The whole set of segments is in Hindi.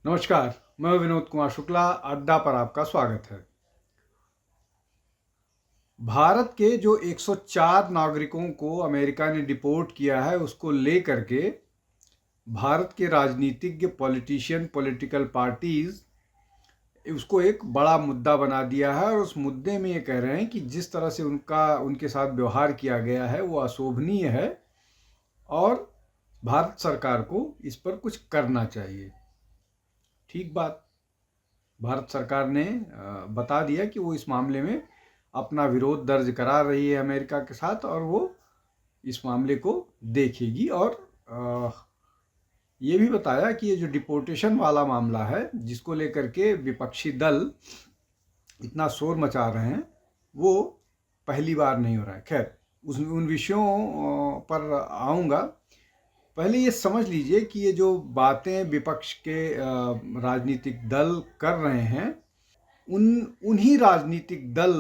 नमस्कार, मैं विनोद कुमार शुक्ला। अड्डा पर आपका स्वागत है। भारत के जो 104 नागरिकों को अमेरिका ने डिपोर्ट किया है, उसको लेकर के भारत के राजनीतिज्ञ, पॉलिटिशियन, पॉलिटिकल पार्टीज उसको एक बड़ा मुद्दा बना दिया है और उस मुद्दे में ये कह रहे हैं कि जिस तरह से उनके साथ व्यवहार किया गया है वो अशोभनीय है और भारत सरकार को इस पर कुछ करना चाहिए। ठीक बात। भारत सरकार ने बता दिया कि वो इस मामले में अपना विरोध दर्ज करा रही है अमेरिका के साथ और वो इस मामले को देखेगी। और ये भी बताया कि ये जो डिपोर्टेशन वाला मामला है, जिसको लेकर के विपक्षी दल इतना शोर मचा रहे हैं, वो पहली बार नहीं हो रहा है। खैर, उन विषयों पर आऊँगा। पहले ये समझ लीजिए कि ये जो बातें विपक्ष के राजनीतिक दल कर रहे हैं, उन्हीं राजनीतिक दल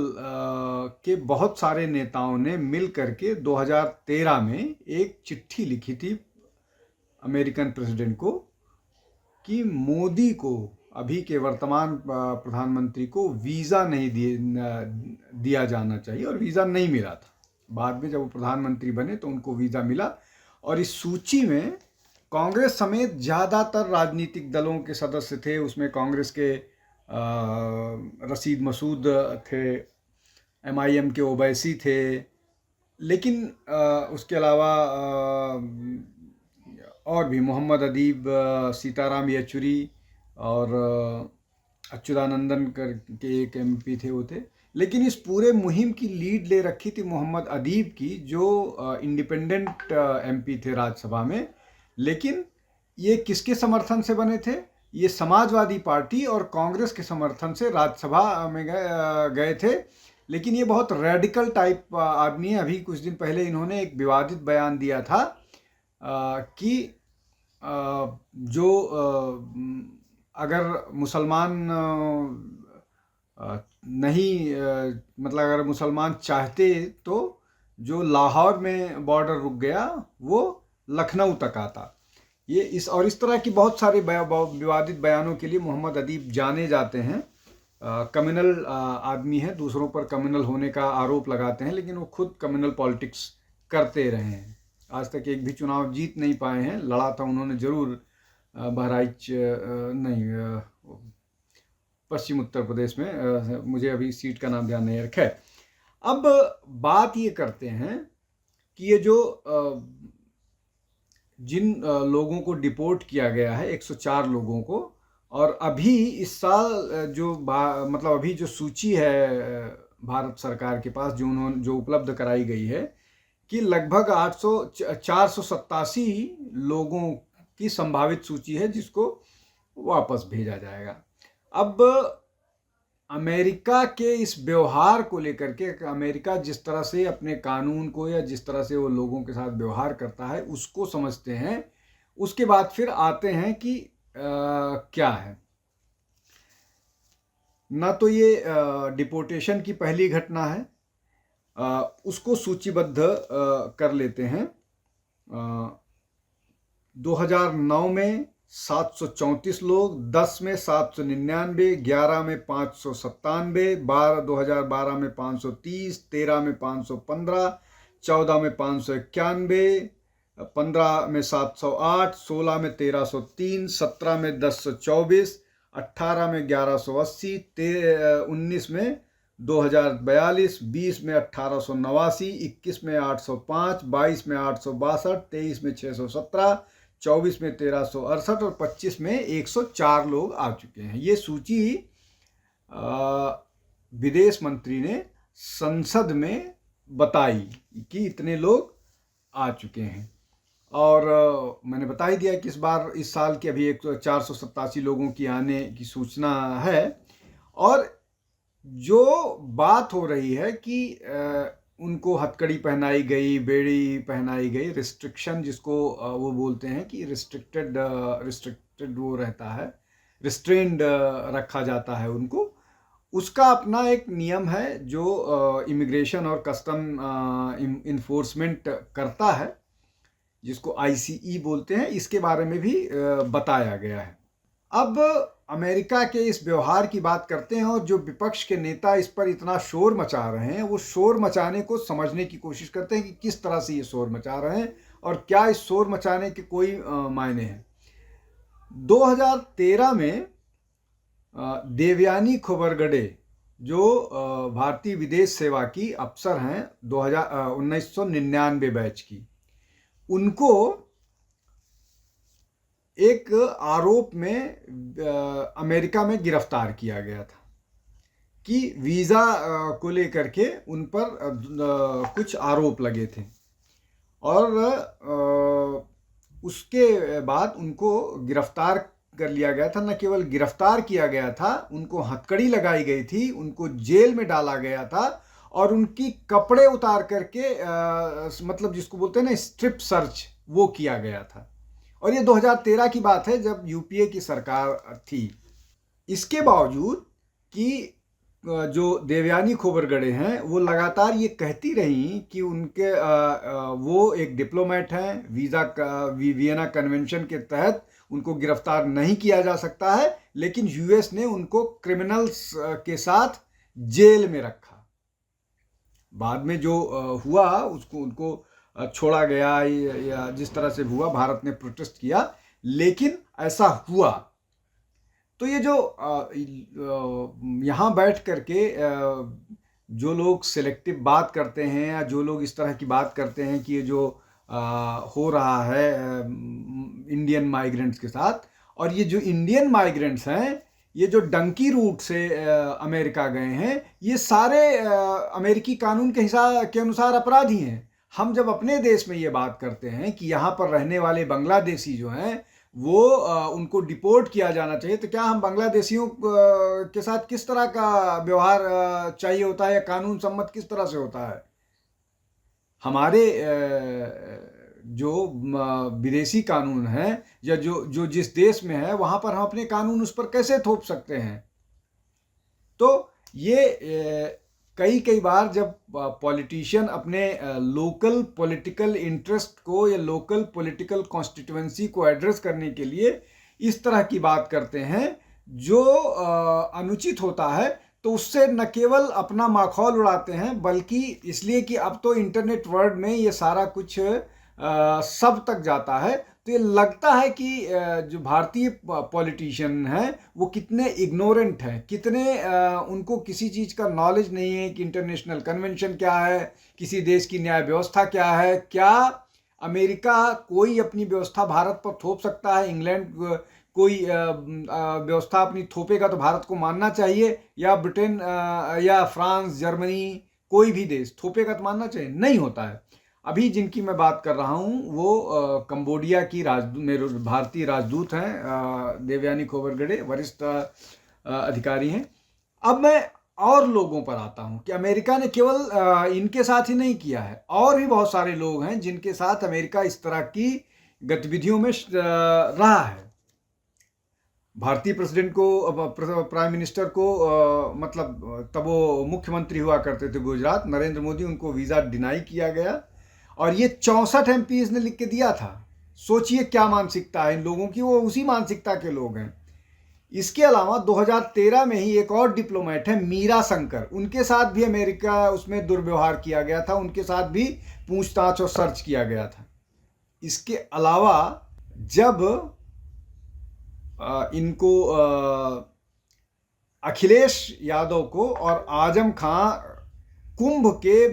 के बहुत सारे नेताओं ने मिल करके 2013 में एक चिट्ठी लिखी थी अमेरिकन प्रेसिडेंट को कि मोदी को, अभी के वर्तमान प्रधानमंत्री को, वीज़ा नहीं दिया जाना चाहिए। और वीज़ा नहीं मिला था। बाद में जब वो प्रधानमंत्री बने तो उनको वीज़ा मिला। और इस सूची में कांग्रेस समेत ज़्यादातर राजनीतिक दलों के सदस्य थे। उसमें कांग्रेस के रशीद मसूद थे, MIM के ओवैसी थे, लेकिन उसके अलावा और भी मोहम्मद अदीब, सीताराम येचुरी और अच्युतानंदन के एक MP थे, वो थे। लेकिन इस पूरे मुहिम की लीड ले रखी थी मोहम्मद अदीब की, जो इंडिपेंडेंट MP थे राज्यसभा में। लेकिन ये किसके समर्थन से बने थे? ये समाजवादी पार्टी और कांग्रेस के समर्थन से राज्यसभा में गए थे। लेकिन ये बहुत रेडिकल टाइप आदमी है। अभी कुछ दिन पहले इन्होंने एक विवादित बयान दिया था कि जो अगर मुसलमान नहीं, मतलब अगर मुसलमान चाहते तो जो लाहौर में बॉर्डर रुक गया वो लखनऊ तक आता। ये इस तरह की बहुत सारे विवादित बयानों के लिए मोहम्मद अदीब जाने जाते हैं। कम्युनल आदमी है, दूसरों पर कम्युनल होने का आरोप लगाते हैं, लेकिन वो खुद कम्युनल पॉलिटिक्स करते रहे हैं। आज तक एक भी चुनाव जीत नहीं पाए हैं। लड़ा था उन्होंने जरूर बहराइच, नहीं, पश्चिम उत्तर प्रदेश में, मुझे अभी सीट का नाम ध्यान नहीं है। खैर, अब बात ये करते हैं कि ये जो जिन लोगों को डिपोर्ट किया गया है, 104 लोगों को, और अभी इस साल मतलब अभी जो सूची है भारत सरकार के पास, जो उपलब्ध कराई गई है, कि लगभग 487 लोगों की संभावित सूची है जिसको वापस भेजा जाएगा। अब अमेरिका के इस व्यवहार को लेकर के, अमेरिका जिस तरह से अपने कानून को या जिस तरह से वो लोगों के साथ व्यवहार करता है उसको समझते हैं। उसके बाद फिर आते हैं कि क्या है। ना तो ये डिपोर्टेशन की पहली घटना है, उसको सूचीबद्ध कर लेते हैं। 2009 में 734 लोग, 10 में 799, 11 में 597, 2012 में 530, 13 में 515, 14 में 591, 15 में 708, 16 में 1303, 17 में 1024, 18 में 1180, 19 में 2042, 20 में 1889, 21 में 805, 22 में 862, 23 में 617, 24 में 1368 और 25 में 104 लोग आ चुके हैं। ये सूची विदेश मंत्री ने संसद में बताई कि इतने लोग आ चुके हैं। और मैंने बता ही दिया कि इस साल के अभी 487 लोगों की आने की सूचना है। और जो बात हो रही है कि उनको हथकड़ी पहनाई गई, बेड़ी पहनाई गई, रिस्ट्रिक्शन जिसको वो बोलते हैं कि रिस्ट्रिक्टेड वो रहता है, रिस्ट्रेंड रखा जाता है उनको, उसका अपना एक नियम है जो इमिग्रेशन और कस्टम इन्फोर्समेंट करता है, जिसको ICE बोलते हैं। इसके बारे में भी बताया गया है। अब अमेरिका के इस व्यवहार की बात करते हैं, और जो विपक्ष के नेता इस पर इतना शोर मचा रहे हैं, वो शोर मचाने को समझने की कोशिश करते हैं कि किस तरह से ये शोर मचा रहे हैं और क्या इस शोर मचाने के कोई मायने हैं। 2013 में देवयानी खोबरगडे, जो भारतीय विदेश सेवा की अफसर हैं 1999 बैच की, उनको एक आरोप में अमेरिका में गिरफ्तार किया गया था कि वीज़ा को लेकर के उन पर कुछ आरोप लगे थे, और उसके बाद उनको गिरफ्तार कर लिया गया था। न केवल गिरफ्तार किया गया था, उनको हथकड़ी लगाई गई थी, उनको जेल में डाला गया था, और उनकी कपड़े उतार करके मतलब जिसको बोलते हैं ना स्ट्रिप सर्च, वो किया गया था। और ये 2013 की बात है, जब यूपीए की सरकार थी। इसके बावजूद कि जो देवयानी खोबरगडे हैं, वो लगातार ये कहती रही कि उनके वो एक डिप्लोमेट हैं, वियना कन्वेंशन के तहत उनको गिरफ्तार नहीं किया जा सकता है, लेकिन यूएस ने उनको क्रिमिनल्स के साथ जेल में रखा। बाद में जो हुआ उसको उनको छोड़ा गया, या जिस तरह से हुआ, भारत ने प्रोटेस्ट किया, लेकिन ऐसा हुआ। तो ये जो यहाँ बैठ करके जो लोग सिलेक्टिव बात करते हैं, या जो लोग इस तरह की बात करते हैं कि ये जो हो रहा है इंडियन माइग्रेंट्स के साथ, और ये जो इंडियन माइग्रेंट्स हैं, ये जो डंकी रूट से अमेरिका गए हैं, ये सारे अमेरिकी कानून के अनुसार अपराधी हैं। हम जब अपने देश में ये बात करते हैं कि यहाँ पर रहने वाले बांग्लादेशी जो हैं, वो उनको डिपोर्ट किया जाना चाहिए, तो क्या हम बांग्लादेशियों के साथ किस तरह का व्यवहार चाहिए होता है, या कानून सम्मत किस तरह से होता है? हमारे जो विदेशी कानून हैं, या जो जिस देश में है, वहाँ पर हम अपने कानून उस पर कैसे थोप सकते हैं? तो ये कई बार जब पॉलिटिशियन अपने लोकल पॉलिटिकल इंटरेस्ट को या लोकल पॉलिटिकल कॉन्स्टिट्यूएंसी को एड्रेस करने के लिए इस तरह की बात करते हैं जो अनुचित होता है, तो उससे न केवल अपना माखौल उड़ाते हैं, बल्कि इसलिए कि अब तो इंटरनेट वर्ल्ड में ये सारा कुछ सब तक जाता है, तो ये लगता है कि जो भारतीय पॉलिटिशियन हैं वो कितने इग्नोरेंट हैं, कितने उनको किसी चीज़ का नॉलेज नहीं है कि इंटरनेशनल कन्वेंशन क्या है, किसी देश की न्याय व्यवस्था क्या है, क्या अमेरिका कोई अपनी व्यवस्था भारत पर थोप सकता है, इंग्लैंड कोई व्यवस्था अपनी थोपेगा तो भारत को मानना चाहिए, या ब्रिटेन या फ्रांस, जर्मनी, कोई भी देश थोपेगा तो मानना चाहिए? नहीं होता है। अभी जिनकी मैं बात कर रहा हूँ वो कंबोडिया की भारतीय राजदूत हैं, देवयानी खोबरगडे, वरिष्ठ अधिकारी हैं। अब मैं और लोगों पर आता हूँ कि अमेरिका ने केवल इनके साथ ही नहीं किया है, और भी बहुत सारे लोग हैं जिनके साथ अमेरिका इस तरह की गतिविधियों में रहा है। भारतीय प्रेसिडेंट को, प्राइम मिनिस्टर को, मतलब तब वो मुख्यमंत्री हुआ करते थे गुजरात, नरेंद्र मोदी, उनको वीज़ा डिनाई किया गया, और ये 64 एमपीज ने लिख के दिया था। सोचिए क्या मानसिकता है इन लोगों की, वो उसी मानसिकता के लोग हैं। इसके अलावा 2013 में ही एक और डिप्लोमेट है, मीरा शंकर, उनके साथ भी अमेरिका उसमें दुर्व्यवहार किया गया था, उनके साथ भी पूछताछ और सर्च किया गया था। इसके अलावा जब इनको अखिलेश यादव को और आजम खां कुंभ के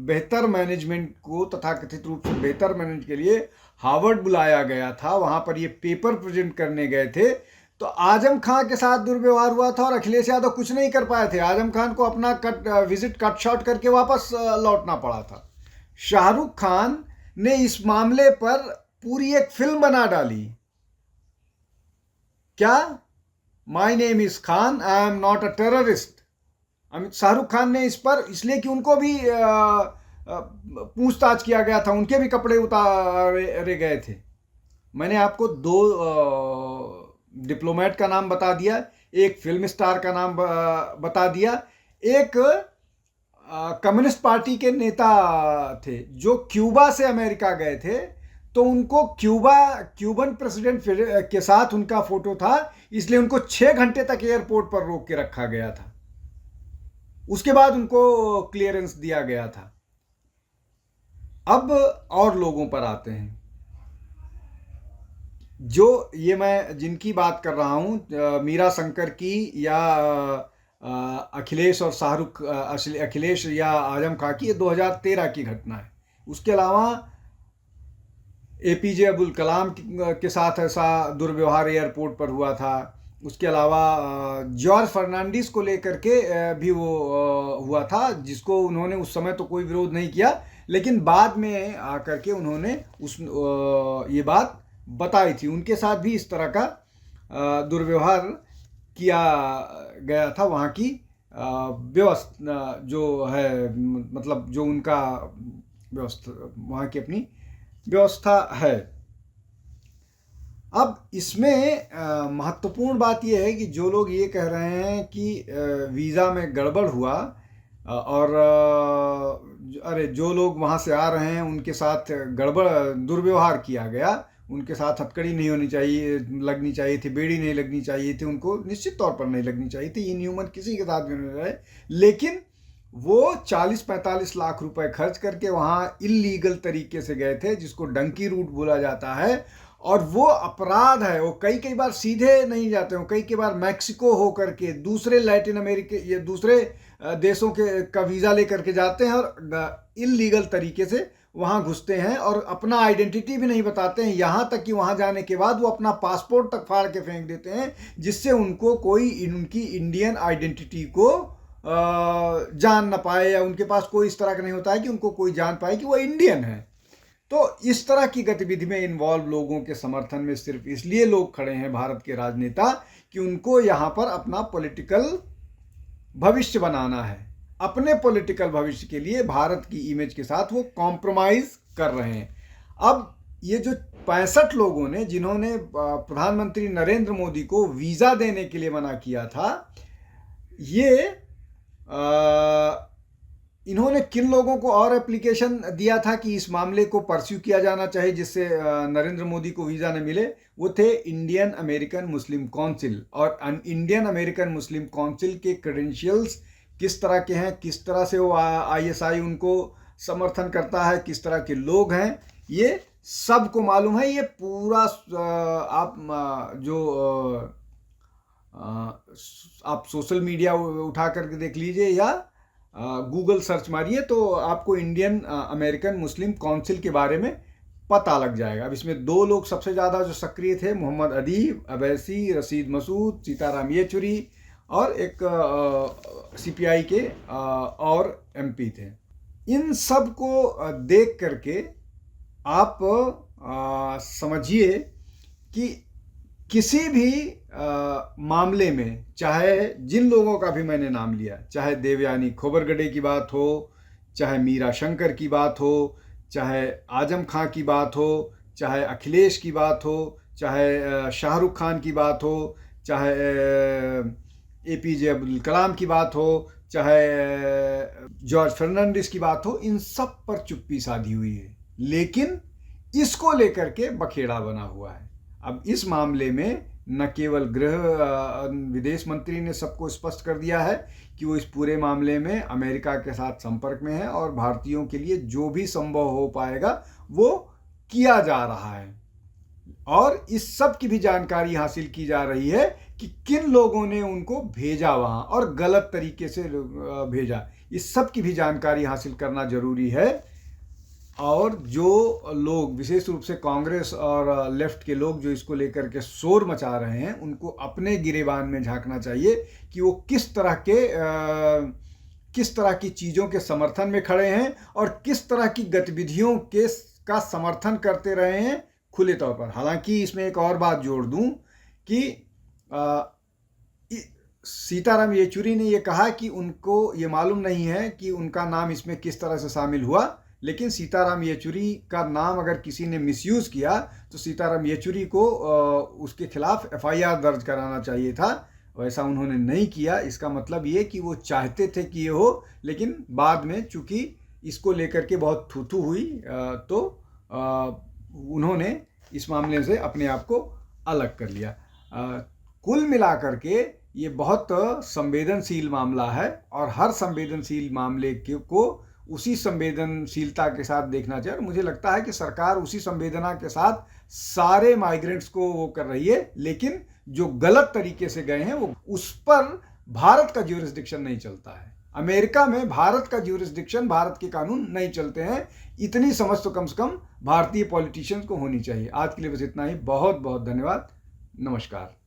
बेहतर मैनेजमेंट को, तथाकथित रूप से बेहतर मैनेजमेंट के लिए हार्वर्ड बुलाया गया था, वहाँ पर ये पेपर प्रेजेंट करने गए थे, तो आजम खां के साथ दुर्व्यवहार हुआ था, और अखिलेश यादव कुछ नहीं कर पाए थे। आजम खान को अपना विजिट कट शॉर्ट करके वापस लौटना पड़ा था। शाहरुख खान ने इस मामले पर पूरी एक फिल्म बना डाली। क्या? My name is Khan, I am not a terrorist. Shahrukh Khan ने इस पर, इसलिए कि उनको भी पूछताछ किया गया था, उनके भी कपड़े उतारे गए थे। मैंने आपको 2 डिप्लोमेट का नाम बता दिया, एक फिल्म स्टार का नाम बता दिया, एक कम्युनिस्ट पार्टी के नेता थे जो क्यूबा से अमेरिका गए थे, तो उनको क्यूबन प्रेसिडेंट के साथ उनका फोटो था, इसलिए उनको 6 घंटे तक एयरपोर्ट पर रोक के रखा गया था। उसके बाद उनको क्लियरेंस दिया गया था। अब और लोगों पर आते हैं, जो ये मैं जिनकी बात कर रहा हूँ, मीरा शंकर की या अखिलेश और शाहरुख, अखिलेश या आजम खां की, ये 2013 की घटना है। उसके अलावा एपीजे अब्दुल कलाम के साथ ऐसा दुर्व्यवहार एयरपोर्ट पर हुआ था। उसके अलावा जॉर्ज फर्नांडिस को लेकर के भी वो हुआ था, जिसको उन्होंने उस समय तो कोई विरोध नहीं किया, लेकिन बाद में आकर के उन्होंने ये बात बताई थी। उनके साथ भी इस तरह का दुर्व्यवहार किया गया था। वहाँ की व्यवस्था जो है, मतलब जो उनका व्यवस्था, वहाँ की अपनी व्यवस्था है। अब इसमें महत्वपूर्ण बात यह है कि जो लोग ये कह रहे हैं कि वीज़ा में गड़बड़ हुआ, और अरे जो लोग वहाँ से आ रहे हैं उनके साथ गड़बड़ दुर्व्यवहार किया गया, उनके साथ हथकड़ी नहीं होनी चाहिए, लगनी चाहिए थी, बेड़ी नहीं लगनी चाहिए थी, उनको निश्चित तौर पर नहीं लगनी चाहिए थी, इनह्यूमन किसी के साथ भी नहीं रहे। लेकिन वो 40-45 लाख रुपए खर्च करके वहाँ इल्लीगल तरीके से गए थे, जिसको डंकी रूट बोला जाता है, और वो अपराध है। वो कई बार सीधे नहीं जाते हो, कई बार मैक्सिको हो करके दूसरे लैटिन अमेरिका या दूसरे देशों के का वीज़ा लेकर के जाते हैं और इल्लीगल तरीके से वहाँ घुसते हैं और अपना आइडेंटिटी भी नहीं बताते हैं। यहाँ तक कि वहाँ जाने के बाद वो अपना पासपोर्ट तक फाड़ के फेंक देते हैं, जिससे उनको कोई उनकी इंडियन आइडेंटिटी को जान ना पाए, या उनके पास कोई इस तरह का नहीं होता है कि उनको कोई जान पाए कि वो इंडियन है। तो इस तरह की गतिविधि में इन्वॉल्व लोगों के समर्थन में सिर्फ इसलिए लोग खड़े हैं भारत के राजनेता कि उनको यहाँ पर अपना पॉलिटिकल भविष्य बनाना है। अपने पॉलिटिकल भविष्य के लिए भारत की इमेज के साथ वो कॉम्प्रोमाइज कर रहे हैं। अब ये जो 65 लोगों ने, जिन्होंने प्रधानमंत्री नरेंद्र मोदी को वीज़ा देने के लिए मना किया था, ये इन्होंने किन लोगों को और एप्लीकेशन दिया था कि इस मामले को परस्यू किया जाना चाहिए जिससे नरेंद्र मोदी को वीज़ा न मिले? वो थे इंडियन अमेरिकन मुस्लिम काउंसिल। और इंडियन अमेरिकन मुस्लिम काउंसिल के क्रेडेंशियल्स किस तरह के हैं, किस तरह से वो ISI उनको समर्थन करता है, किस तरह के लोग हैं, ये सबको मालूम है। ये पूरा आप सोशल मीडिया उठा करके देख लीजिए या गूगल सर्च मारिए तो आपको इंडियन अमेरिकन मुस्लिम काउंसिल के बारे में पता लग जाएगा। अब इसमें 2 लोग सबसे ज़्यादा जो सक्रिय थे, मोहम्मद अदीब अवैसी, रशीद मसूद, सीताराम येचुरी, और एक CPI के और MP थे। इन सब को देख करके आप समझिए कि किसी भी मामले में, चाहे जिन लोगों का भी मैंने नाम लिया, चाहे देवयानी खोबरगडे की बात हो, चाहे मीरा शंकर की बात हो, चाहे आजम खां की बात हो, चाहे अखिलेश की बात हो, चाहे शाहरुख खान की बात हो, चाहे APJ अब्दुल कलाम की बात हो, चाहे जॉर्ज फर्नांडिस की बात हो, इन सब पर चुप्पी साधी हुई है। लेकिन इसको लेकर के बखेड़ा बना हुआ है। अब इस मामले में न केवल विदेश मंत्री ने सबको स्पष्ट कर दिया है कि वो इस पूरे मामले में अमेरिका के साथ संपर्क में है और भारतीयों के लिए जो भी संभव हो पाएगा वो किया जा रहा है, और इस सब की भी जानकारी हासिल की जा रही है कि किन लोगों ने उनको भेजा वहाँ और गलत तरीके से भेजा। इस सब की भी जानकारी हासिल करना जरूरी है। और जो लोग, विशेष रूप से कांग्रेस और लेफ्ट के लोग जो इसको लेकर के शोर मचा रहे हैं, उनको अपने गिरेबान में झांकना चाहिए कि वो किस तरह की चीज़ों के समर्थन में खड़े हैं और किस तरह की गतिविधियों का समर्थन करते रहे हैं खुले तौर पर। हालांकि इसमें एक और बात जोड़ दूं कि सीताराम येचुरी ने ये कहा कि उनको ये मालूम नहीं है कि उनका नाम इसमें किस तरह से शामिल हुआ, लेकिन सीताराम येचुरी का नाम अगर किसी ने मिसयूज़ किया तो सीताराम येचुरी को उसके खिलाफ FIR दर्ज कराना चाहिए था। वैसा उन्होंने नहीं किया। इसका मतलब ये कि वो चाहते थे कि ये हो, लेकिन बाद में चूंकि इसको लेकर के बहुत थू-थू हुई तो उन्होंने इस मामले से अपने आप को अलग कर लिया। कुल मिलाकर के ये बहुत संवेदनशील मामला है और हर संवेदनशील मामले को उसी संवेदनशीलता के साथ देखना चाहिए। और मुझे लगता है कि सरकार उसी संवेदना के साथ सारे माइग्रेंट्स को वो कर रही है, लेकिन जो गलत तरीके से गए हैं वो उस पर भारत का ज्यूरिसडिक्शन नहीं चलता है। अमेरिका में भारत का ज्यूरिसडिक्शन, भारत के कानून नहीं चलते हैं। इतनी समझ तो कम से कम भारतीय पॉलिटिशियंस को होनी चाहिए। आज के लिए बस इतना ही। बहुत बहुत धन्यवाद। नमस्कार।